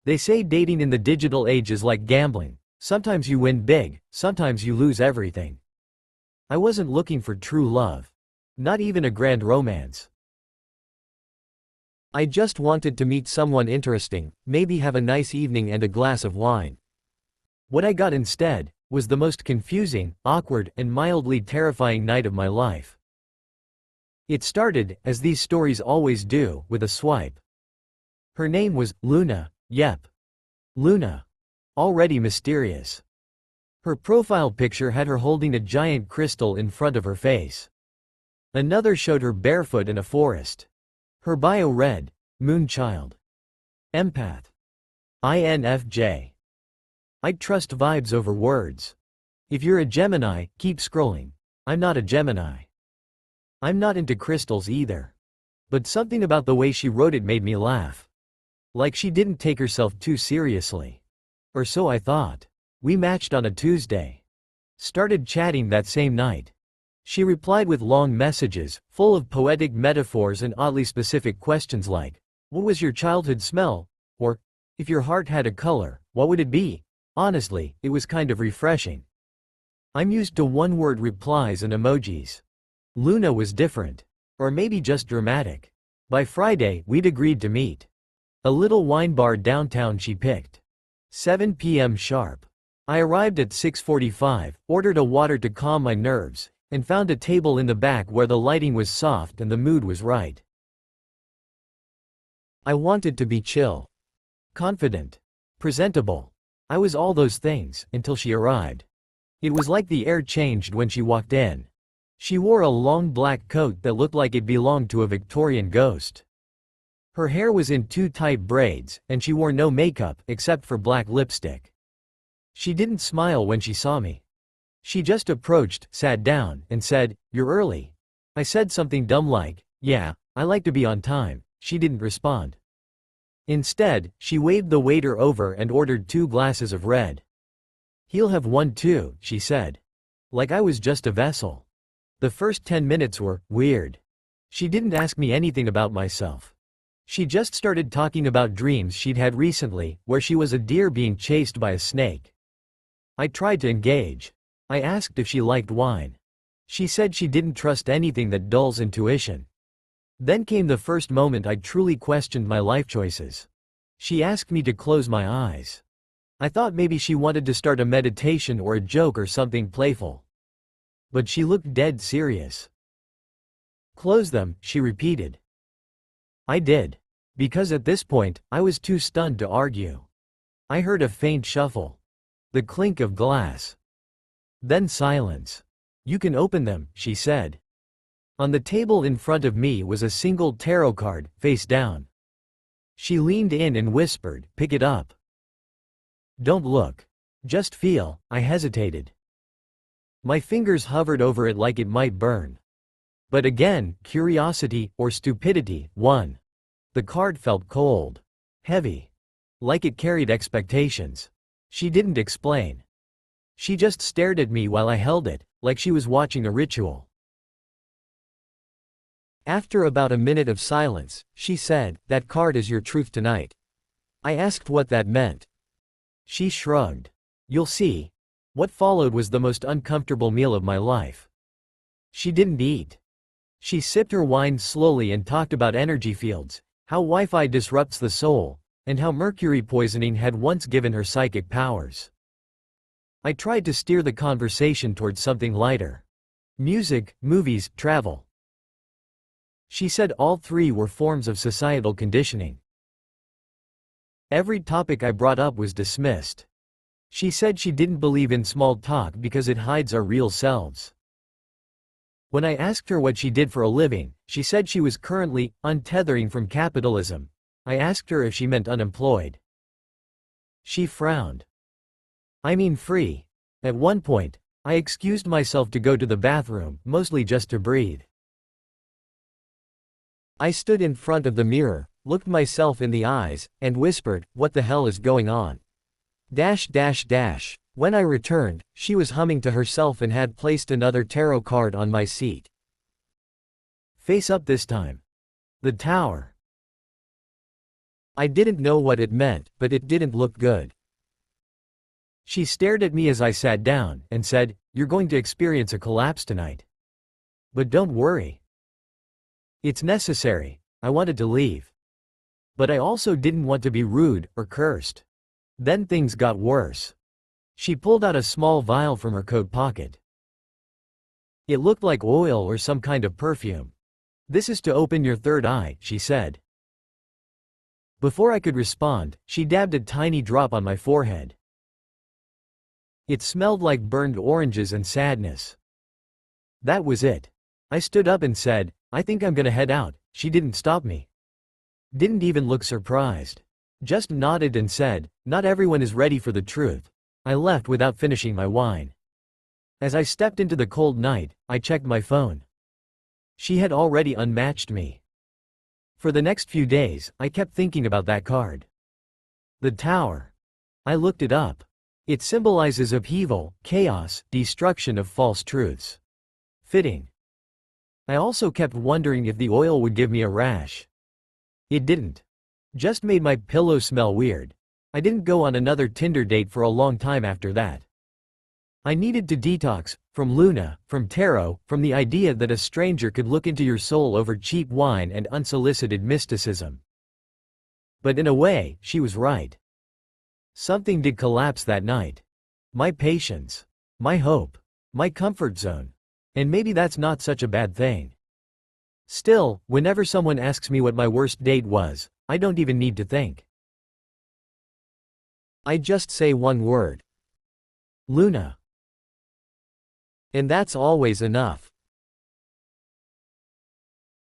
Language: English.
They say dating in the digital age is like gambling. Sometimes you win big, sometimes you lose everything. I wasn't looking for true love. Not even a grand romance. I just wanted to meet someone interesting, maybe have a nice evening and a glass of wine. What I got instead was the most confusing, awkward, and mildly terrifying night of my life. It started, as these stories always do, with a swipe. Her name was Luna. Yep. Luna. Already mysterious. Her profile picture had her holding a giant crystal in front of her face. Another showed her barefoot in a forest. Her bio read, Moonchild. Empath. INFJ. I'd trust vibes over words. If you're a Gemini, keep scrolling. I'm not a Gemini. I'm not into crystals either. But something about the way she wrote it made me laugh. Like she didn't take herself too seriously. Or so I thought. We matched on a Tuesday. Started chatting that same night. She replied with long messages, full of poetic metaphors and oddly specific questions like, what was your childhood smell? Or, if your heart had a color, what would it be? Honestly, it was kind of refreshing. I'm used to one-word replies and emojis. Luna was different. Or maybe just dramatic. By Friday, we'd agreed to meet. A little wine bar downtown she picked. 7 p.m. sharp. I arrived at 6:45, ordered a water to calm my nerves, and found a table in the back where the lighting was soft and the mood was right. I wanted to be chill. Confident. Presentable. I was all those things, until she arrived. It was like the air changed when she walked in. She wore a long black coat that looked like it belonged to a Victorian ghost. Her hair was in two tight braids, and she wore no makeup except for black lipstick. She didn't smile when she saw me. She just approached, sat down, and said, "You're early." I said something dumb like, "Yeah, I like to be on time." She didn't respond. Instead, she waved the waiter over and ordered 2 glasses of red. "He'll have one too," she said. Like I was just a vessel. The first 10 minutes were weird. She didn't ask me anything about myself. She just started talking about dreams she'd had recently, where she was a deer being chased by a snake. I tried to engage. I asked if she liked wine. She said she didn't trust anything that dulls intuition. Then came the first moment I truly questioned my life choices. She asked me to close my eyes. I thought maybe she wanted to start a meditation or a joke or something playful. But she looked dead serious. "Close them," she repeated. I did. Because at this point, I was too stunned to argue. I heard a faint shuffle. The clink of glass. Then silence. "You can open them," she said. On the table in front of me was a single tarot card, face down. She leaned in and whispered, "Pick it up. Don't look. Just feel." I hesitated. My fingers hovered over it like it might burn. But again, curiosity, or stupidity, won. The card felt cold. Heavy. Like it carried expectations. She didn't explain. She just stared at me while I held it, like she was watching a ritual. After about a minute of silence, she said, "That card is your truth tonight." I asked what that meant. She shrugged. "You'll see." What followed was the most uncomfortable meal of my life. She didn't eat. She sipped her wine slowly and talked about energy fields, how Wi-Fi disrupts the soul, and how mercury poisoning had once given her psychic powers. I tried to steer the conversation towards something lighter. Music, movies, travel. She said all 3 were forms of societal conditioning. Every topic I brought up was dismissed. She said she didn't believe in small talk because it hides our real selves. When I asked her what she did for a living, she said she was currently untethering from capitalism. I asked her if she meant unemployed. She frowned. "I mean free." At one point, I excused myself to go to the bathroom, mostly just to breathe. I stood in front of the mirror, looked myself in the eyes, and whispered, "What the hell is going on?" When I returned, she was humming to herself and had placed another tarot card on my seat. "Face up this time. The Tower." I didn't know what it meant, but it didn't look good. She stared at me as I sat down, and said, "You're going to experience a collapse tonight. But don't worry. It's necessary." I wanted to leave. But I also didn't want to be rude, or cursed. Then things got worse. She pulled out a small vial from her coat pocket. It looked like oil or some kind of perfume. "This is to open your third eye," she said. Before I could respond, she dabbed a tiny drop on my forehead. It smelled like burned oranges and sadness. That was it. I stood up and said, "I think I'm gonna head out." She didn't stop me. Didn't even look surprised. Just nodded and said, "Not everyone is ready for the truth." I left without finishing my wine. As I stepped into the cold night, I checked my phone. She had already unmatched me. For the next few days, I kept thinking about that card. The tower. I looked it up. It symbolizes upheaval, chaos, destruction of false truths. Fitting. I also kept wondering if the oil would give me a rash. It didn't. Just made my pillow smell weird. I didn't go on another Tinder date for a long time after that. I needed to detox, from Luna, from tarot, from the idea that a stranger could look into your soul over cheap wine and unsolicited mysticism. But in a way, she was right. Something did collapse that night. My patience. My hope. My comfort zone. And maybe that's not such a bad thing. Still, whenever someone asks me what my worst date was, I don't even need to think. I just say one word. Luna. And that's always enough.